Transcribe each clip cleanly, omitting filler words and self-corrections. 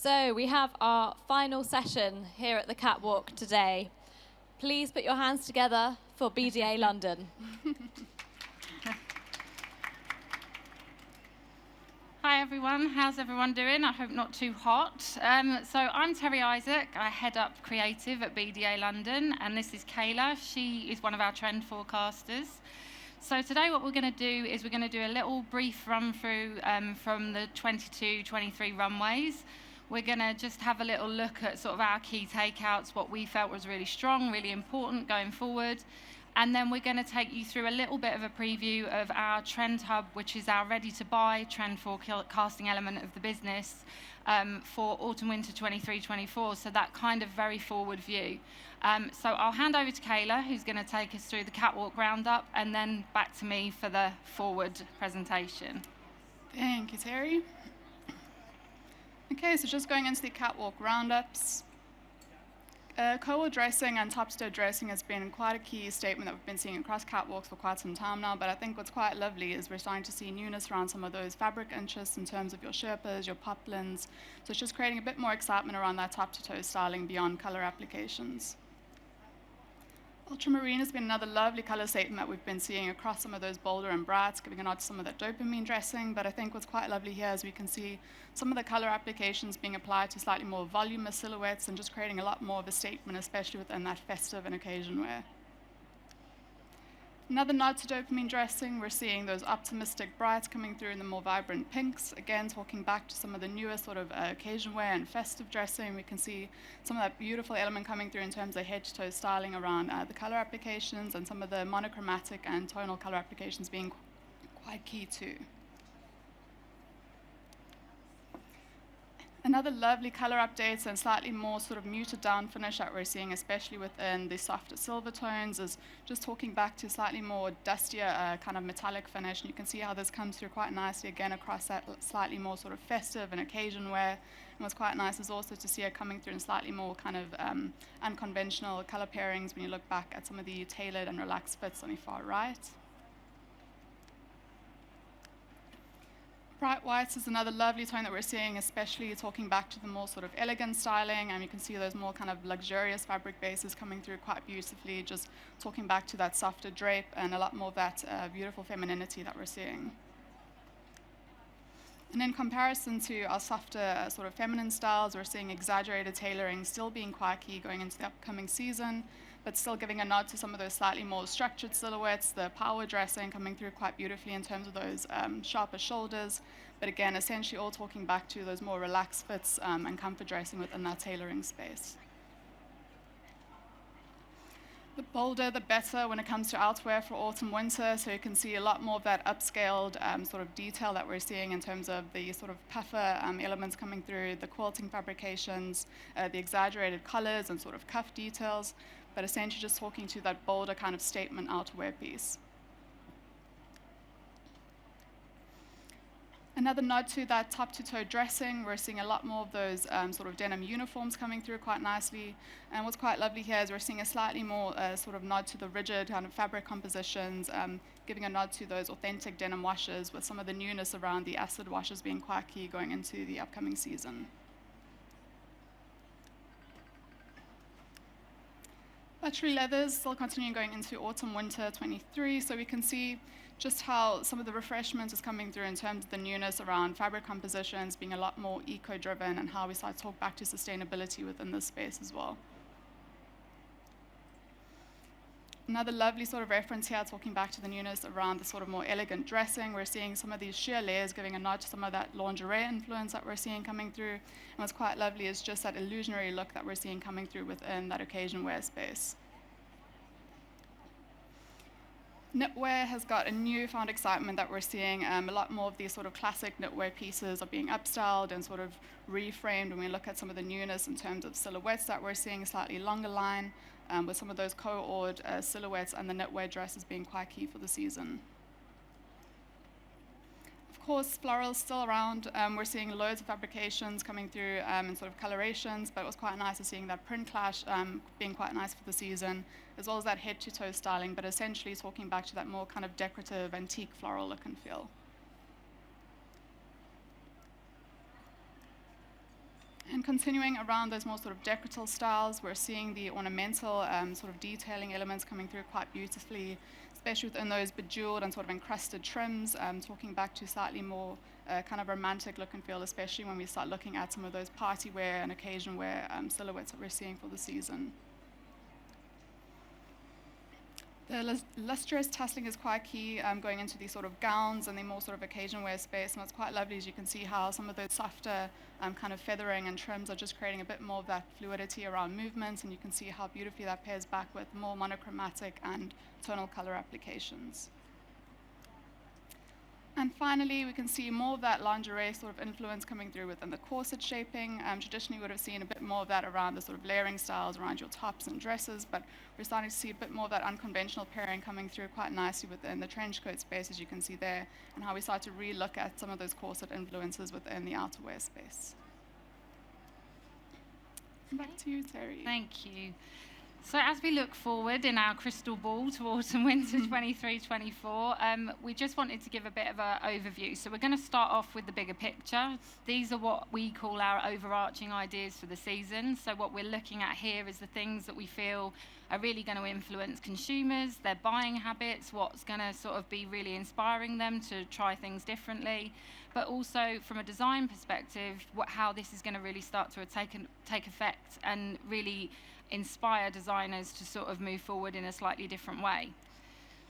So we have our final session here at the catwalk today. Please put your hands together for BDA London. Hi everyone, how's everyone doing? I hope not too hot. So I'm Terrie Isaac, I head up creative at BDA London, and this is Kayla. She is one of our trend forecasters. So today what we're going to do is we're going to do a little brief run through from the 22-23 runways. We're going to just have a little look at sort of our key takeouts, what we felt was really strong, really important going forward. And then we're going to take you through a little bit of a preview of our Trend Hub, which is our ready-to-buy trend forecasting element of the business for autumn-winter 23-24, so that kind of very forward view. So I'll hand over to Kayla, who's going to take us through the catwalk roundup, and then back to me for the forward presentation. Thank you, Terrie. Okay, so just going into the catwalk roundups. Co-ord dressing and top-to-toe dressing has been quite a key statement that we've been seeing across catwalks for quite some time now, but I think what's quite lovely is we're starting to see newness around some of those fabric interests in terms of your sherpas, your poplins. So it's just creating a bit more excitement around that top-to-toe styling beyond color applications. Ultramarine has been another lovely color statement that we've been seeing across some of those bolder and brights, giving a nod to some of that dopamine dressing. But I think what's quite lovely here is we can see some of the color applications being applied to slightly more voluminous silhouettes and just creating a lot more of a statement, especially within that festive and occasion wear. Another nod to dopamine dressing, we're seeing those optimistic brights coming through in the more vibrant pinks. Again, talking back to some of the newer sort of occasion wear and festive dressing, we can see some of that beautiful element coming through in terms of head-to-toe styling around the color applications, and some of the monochromatic and tonal color applications being quite key too. Another lovely color updates and slightly more sort of muted down finish that we're seeing, especially within the softer silver tones, is just talking back to slightly more dustier kind of metallic finish. And you can see how this comes through quite nicely again across that slightly more sort of festive and occasion wear. And what's quite nice is also to see it coming through in slightly more kind of unconventional color pairings when you look back at some of the tailored and relaxed fits on the far right. Bright whites is another lovely tone that we're seeing, especially talking back to the more sort of elegant styling, and you can see those more kind of luxurious fabric bases coming through quite beautifully, just talking back to that softer drape and a lot more of that beautiful femininity that we're seeing. And in comparison to our softer sort of feminine styles, we're seeing exaggerated tailoring still being quite key going into the upcoming season, but still giving a nod to some of those slightly more structured silhouettes, the power dressing coming through quite beautifully in terms of those sharper shoulders, but again, essentially all talking back to those more relaxed fits and comfort dressing within that tailoring space. The bolder, the better when it comes to outwear for autumn-winter, so you can see a lot more of that upscaled sort of detail that we're seeing in terms of the sort of puffer elements coming through, the quilting fabrications, the exaggerated colors and sort of cuff details, but essentially just talking to that bolder kind of statement outerwear piece. Another nod to that top-to-toe dressing, we're seeing a lot more of those sort of denim uniforms coming through quite nicely. And what's quite lovely here is we're seeing a slightly more sort of nod to the rigid kind of fabric compositions, giving a nod to those authentic denim washes, with some of the newness around the acid washes being quite key going into the upcoming season. Luxury leathers still continuing going into autumn-winter 23, so we can see just how some of the refreshment is coming through in terms of the newness around fabric compositions being a lot more eco-driven, and how we start to talk back to sustainability within this space as well. Another lovely sort of reference here, talking back to the newness around the sort of more elegant dressing. We're seeing some of these sheer layers giving a nod to some of that lingerie influence that we're seeing coming through. And what's quite lovely is just that illusionary look that we're seeing coming through within that occasion wear space. Knitwear has got a newfound excitement that we're seeing. A lot more of these sort of classic knitwear pieces are being upstyled and sort of reframed when we look at some of the newness in terms of silhouettes that we're seeing, a slightly longer line, with some of those co-ord silhouettes and the knitwear dresses being quite key for the season. Of course, floral's still around. We're seeing loads of fabrications coming through in sort of colorations, but it was quite nice to seeing that print clash being quite nice for the season, as well as that head-to-toe styling, but essentially talking back to that more kind of decorative, antique floral look and feel. And continuing around those more sort of decorative styles, we're seeing the ornamental sort of detailing elements coming through quite beautifully, especially within those bejeweled and sort of encrusted trims, talking back to slightly more kind of romantic look and feel, especially when we start looking at some of those party wear and occasion wear silhouettes that we're seeing for the season. The lustrous tasseling is quite key, going into these sort of gowns and the more sort of occasion wear space, and it's quite lovely as you can see how some of those softer kind of feathering and trims are just creating a bit more of that fluidity around movements, and you can see how beautifully that pairs back with more monochromatic and tonal color applications. And finally, we can see more of that lingerie sort of influence coming through within the corset shaping. Traditionally, we would have seen a bit more of that around the sort of layering styles around your tops and dresses, but we're starting to see a bit more of that unconventional pairing coming through quite nicely within the trench coat space, as you can see there, and how we start to re-look at some of those corset influences within the outerwear space. Back to you, Terrie. Thank you. So as we look forward in our crystal ball to autumn/winter 23-24, we just wanted to give a bit of an overview. So we're going to start off with the bigger picture. These are what we call our overarching ideas for the season. So what we're looking at here is the things that we feel are really going to influence consumers, their buying habits, what's going to sort of be really inspiring them to try things differently, but also from a design perspective, how this is going to really start to take effect and really inspire designers to sort of move forward in a slightly different way.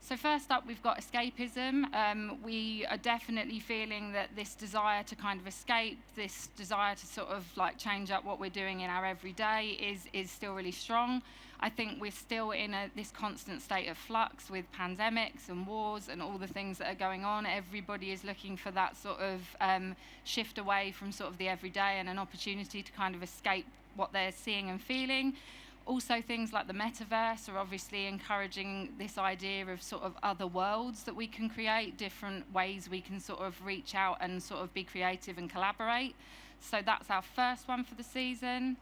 So first up, we've got escapism. We are definitely feeling that this desire to kind of escape, this desire to sort of like change up what we're doing in our everyday is still really strong. I think we're still in this constant state of flux with pandemics and wars and all the things that are going on. Everybody is looking for that sort of shift away from sort of the everyday and an opportunity to kind of escape what they're seeing and feeling. Also, things like the metaverse are obviously encouraging this idea of sort of other worlds that we can create, different ways we can sort of reach out and sort of be creative and collaborate. So that's our first one for the season.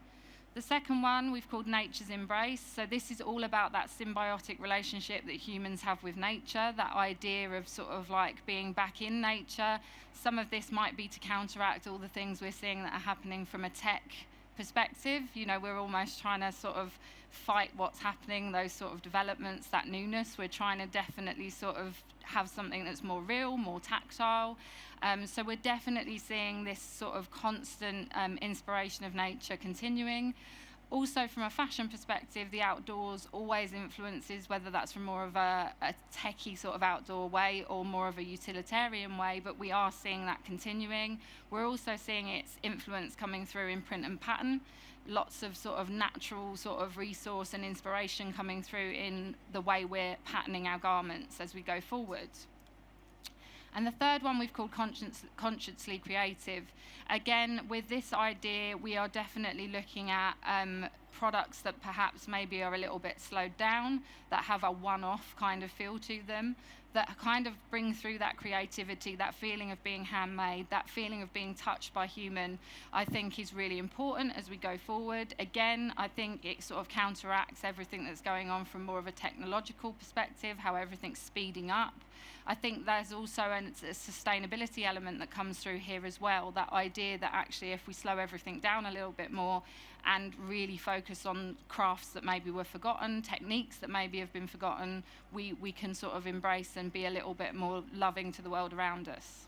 The second one we've called Nature's Embrace. So this is all about that symbiotic relationship that humans have with nature, that idea of sort of like being back in nature. Some of this might be to counteract all the things we're seeing that are happening from a tech perspective. You know, we're almost trying to sort of fight what's happening, those sort of developments, that newness. We're trying to definitely sort of have something that's more real, more tactile. So we're definitely seeing this sort of constant inspiration of nature continuing. Also, from a fashion perspective, the outdoors always influences, whether that's from more of a techie sort of outdoor way or more of a utilitarian way, but we are seeing that continuing. We're also seeing its influence coming through in print and pattern. Lots of sort of natural sort of resource and inspiration coming through in the way we're patterning our garments as we go forward. And the third one we've called consciously creative. Again, with this idea, we are definitely looking at products that perhaps maybe are a little bit slowed down, that have a one-off kind of feel to them, that kind of bring through that creativity, that feeling of being handmade, that feeling of being touched by human, I think is really important as we go forward. Again, I think it sort of counteracts everything that's going on from more of a technological perspective, how everything's speeding up. I think there's also a sustainability element that comes through here as well, that idea that actually if we slow everything down a little bit more and really focus on crafts that maybe were forgotten, techniques that maybe have been forgotten, we can sort of embrace and be a little bit more loving to the world around us.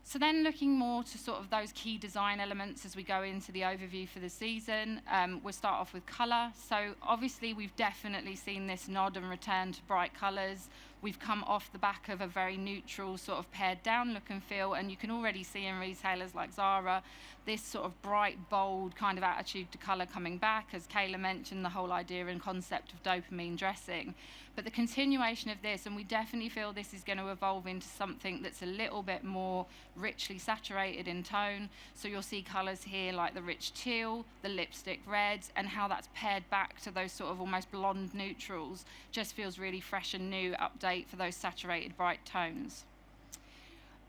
So then looking more to sort of those key design elements as we go into the overview for the season, we'll start off with colour. So obviously we've definitely seen this nod and return to bright colours. We've come off the back of a very neutral sort of pared down look and feel, and you can already see in retailers like Zara this sort of bright, bold kind of attitude to colour coming back, as Kayla mentioned, the whole idea and concept of dopamine dressing. But the continuation of this, and we definitely feel this is going to evolve into something that's a little bit more richly saturated in tone. So you'll see colours here like the rich teal, the lipstick red, and how that's paired back to those sort of almost blonde neutrals just feels really fresh and new update for those saturated bright tones.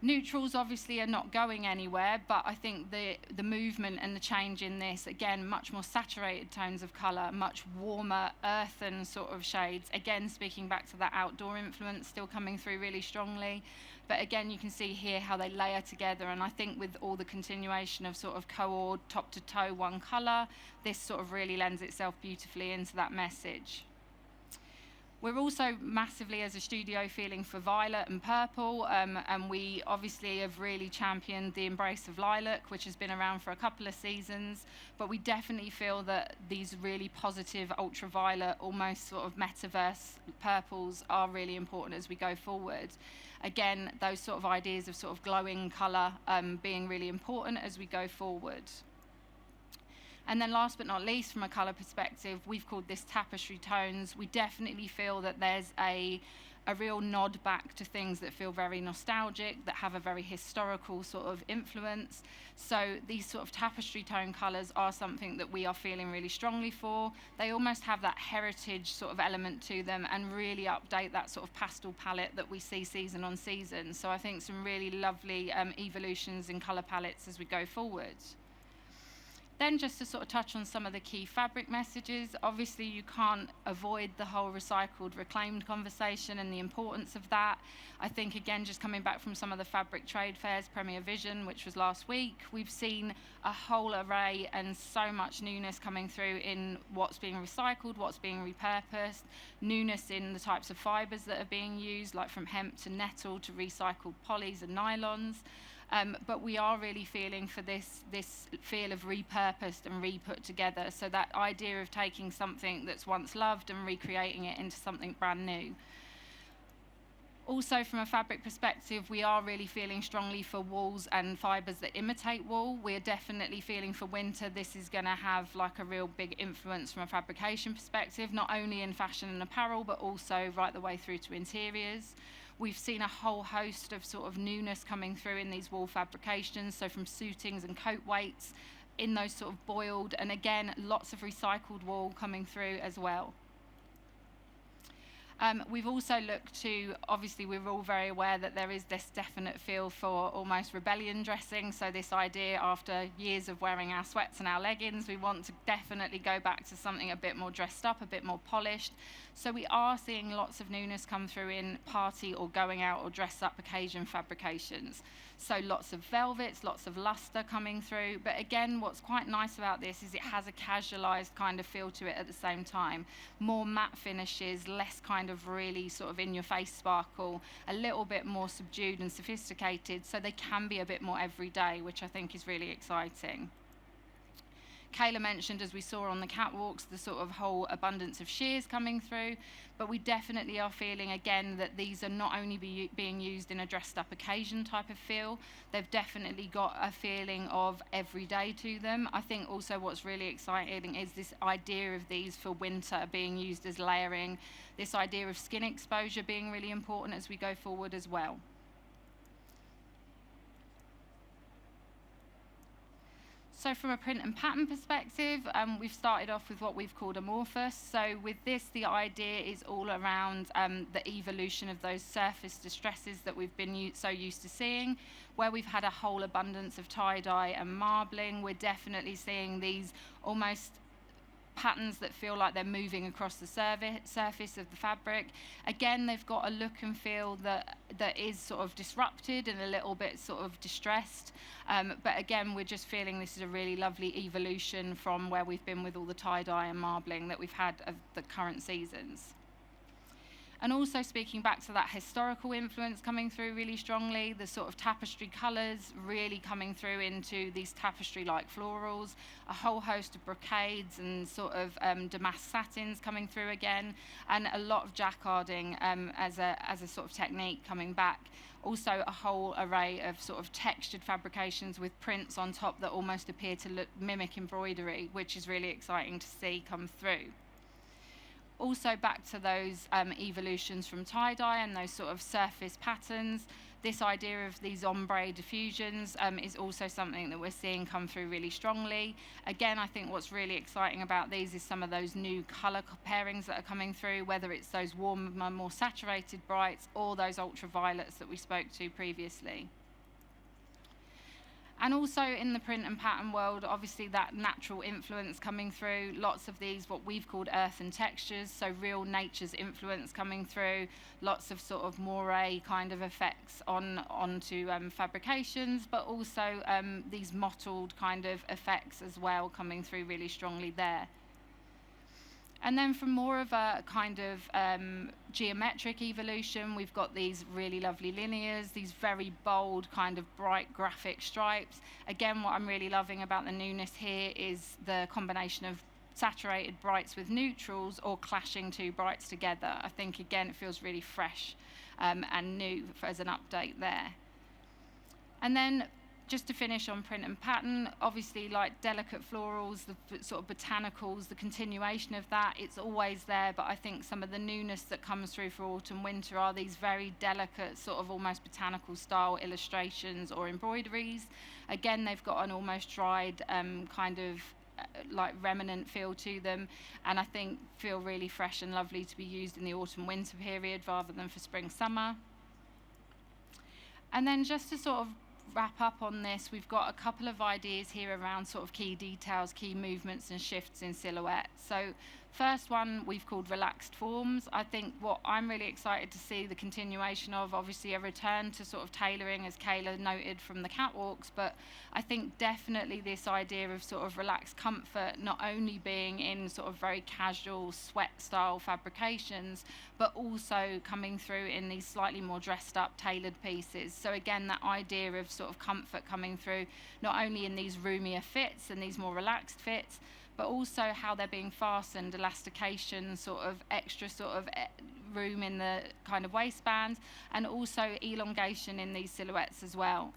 Neutrals obviously are not going anywhere, but I think the movement and the change in this, again, much more saturated tones of colour, much warmer, earthen sort of shades. Again, speaking back to that outdoor influence still coming through really strongly. But again, you can see here how they layer together, and I think with all the continuation of sort of co-ord, top to toe, one colour, this sort of really lends itself beautifully into that message. We're also massively, as a studio, feeling for violet and purple, and we obviously have really championed the embrace of lilac, which has been around for a couple of seasons, but we definitely feel that these really positive ultraviolet, almost sort of metaverse purples are really important as we go forward. Again, those sort of ideas of sort of glowing colour being really important as we go forward. And then last but not least, from a colour perspective, we've called this tapestry tones. We definitely feel that there's a real nod back to things that feel very nostalgic, that have a very historical sort of influence. So these sort of tapestry tone colours are something that we are feeling really strongly for. They almost have that heritage sort of element to them and really update that sort of pastel palette that we see season on season. So I think some really lovely evolutions in colour palettes as we go forward. Then just to sort of touch on some of the key fabric messages, obviously you can't avoid the whole recycled, reclaimed conversation and the importance of that. I think, again, just coming back from some of the fabric trade fairs, Premier Vision, which was last week, we've seen a whole array and so much newness coming through in what's being recycled, what's being repurposed, newness in the types of fibres that are being used, like from hemp to nettle to recycled polys and nylons. But we are really feeling for this feel of repurposed and re-put together. So that idea of taking something that's once loved and recreating it into something brand new. Also, from a fabric perspective, we are really feeling strongly for wools and fibres that imitate wool. We're definitely feeling for winter. This is going to have like a real big influence from a fabrication perspective, not only in fashion and apparel, but also right the way through to interiors. We've seen a whole host of sort of newness coming through in these wool fabrications, so from suitings and coat weights in those sort of boiled, and again, lots of recycled wool coming through as well. We've also looked to, obviously we're all very aware that there is this definite feel for almost rebellion dressing, so this idea after years of wearing our sweats and our leggings, we want to definitely go back to something a bit more dressed up, a bit more polished. So we are seeing lots of newness come through in party or going out or dress up occasion fabrications. So lots of velvets, lots of luster coming through. But again, what's quite nice about this is it has a casualized kind of feel to it at the same time. More matte finishes, less kind of really sort of in your face sparkle, a little bit more subdued and sophisticated. So they can be a bit more everyday, which I think is really exciting. Kayla mentioned, as we saw on the catwalks, the sort of whole abundance of sheers coming through, but we definitely are feeling again that these are not only being used in a dressed up occasion type of feel, they've definitely got a feeling of everyday to them. I think also what's really exciting is this idea of these for winter being used as layering, this idea of skin exposure being really important as we go forward as well. So from a print and pattern perspective, we've started off with what we've called amorphous. So with this, the idea is all around the evolution of those surface distresses that we've been so used to seeing. Where we've had a whole abundance of tie-dye and marbling, we're definitely seeing these almost patterns that feel like they're moving across the surface of the fabric. Again, they've got a look and feel that is sort of disrupted and a little bit sort of distressed. But again, we're just feeling this is a really lovely evolution from where we've been with all the tie-dye and marbling that we've had of the current seasons. And also speaking back to that historical influence coming through really strongly, the sort of tapestry colours really coming through into these tapestry-like florals, a whole host of brocades and sort of damask satins coming through again, and a lot of jacquarding as a sort of technique coming back. Also a whole array of sort of textured fabrications with prints on top that almost appear to mimic embroidery, which is really exciting to see come through. Also back to those evolutions from tie-dye and those sort of surface patterns, this idea of these ombre diffusions is also something that we're seeing come through really strongly. Again, I think what's really exciting about these is some of those new colour pairings that are coming through, whether it's those warmer, more saturated brights or those ultraviolets that we spoke to previously. And also in the print and pattern world, obviously that natural influence coming through, lots of these, what we've called earth and textures, so real nature's influence coming through, lots of sort of moire kind of effects onto fabrications, but also these mottled kind of effects as well coming through really strongly there. And then from more of a kind of geometric evolution, we've got these really lovely linears, these very bold kind of bright graphic stripes. Again, what I'm really loving about the newness here is the combination of saturated brights with neutrals or clashing two brights together. I think, again, it feels really fresh and new as an update there. And then just to finish on print and pattern, obviously like delicate florals, the sort of botanicals, the continuation of that, it's always there, but I think some of the newness that comes through for autumn winter are these very delicate sort of almost botanical style illustrations or embroideries. Again, they've got an almost dried kind of like remnant feel to them, and I think feel really fresh and lovely to be used in the autumn winter period rather than for spring summer. And then just to sort of wrap up on this, we've got a couple of ideas here around sort of key details, key movements and shifts in silhouette. So first one we've called relaxed forms. I think what I'm really excited to see the continuation of, obviously a return to sort of tailoring, as Kayla noted from the catwalks, but I think definitely this idea of sort of relaxed comfort, not only being in sort of very casual sweat style fabrications, but also coming through in these slightly more dressed up tailored pieces. So again, that idea of sort of comfort coming through, not only in these roomier fits and these more relaxed fits, but also how they're being fastened, elastication, sort of extra sort of room in the kind of waistbands, and also elongation in these silhouettes as well.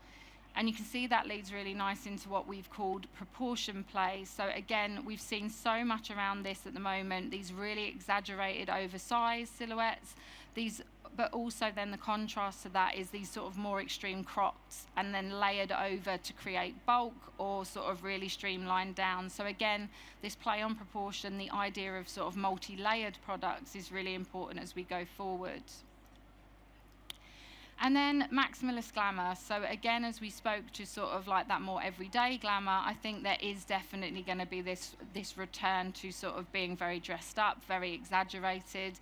And you can see that leads really nice into what we've called proportion play. So again, we've seen so much around this at the moment, these really exaggerated oversized silhouettes, but also then the contrast to that is these sort of more extreme crops and then layered over to create bulk or sort of really streamlined down. So again, this play on proportion, the idea of sort of multi-layered products is really important as we go forward. And then maximalist glamour. So again, as we spoke to sort of like that more everyday glamour, I think there is definitely going to be this return to sort of being very dressed up, very exaggerated.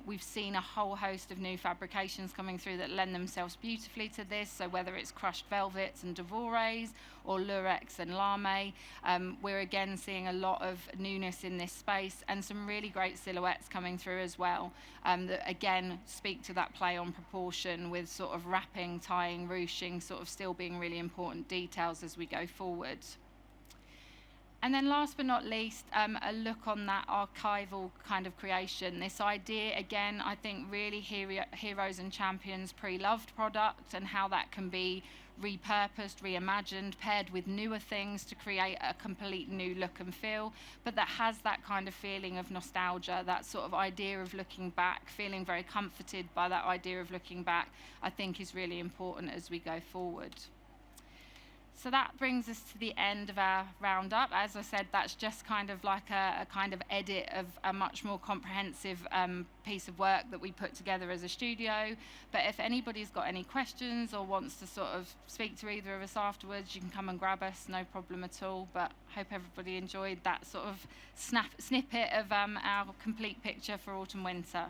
We've seen a whole host of new fabrications coming through that lend themselves beautifully to this. So whether it's crushed velvets and devores or lurex and lame, we're again seeing a lot of newness in this space and some really great silhouettes coming through as well, that again speak to that play on proportion with sort of wrapping, tying, ruching, sort of still being really important details as we go forward. And then last but not least, a look on that archival kind of creation. This idea, again, I think really heroes and champions pre-loved product and how that can be repurposed, reimagined, paired with newer things to create a complete new look and feel, but that has that kind of feeling of nostalgia, that sort of idea of looking back, feeling very comforted by that idea of looking back, I think is really important as we go forward. So that brings us to the end of our roundup. As I said, that's just kind of like a kind of edit of a much more comprehensive piece of work that we put together as a studio. But if anybody's got any questions or wants to sort of speak to either of us afterwards, you can come and grab us, no problem at all. But I hope everybody enjoyed that sort of snippet of our complete picture for autumn winter.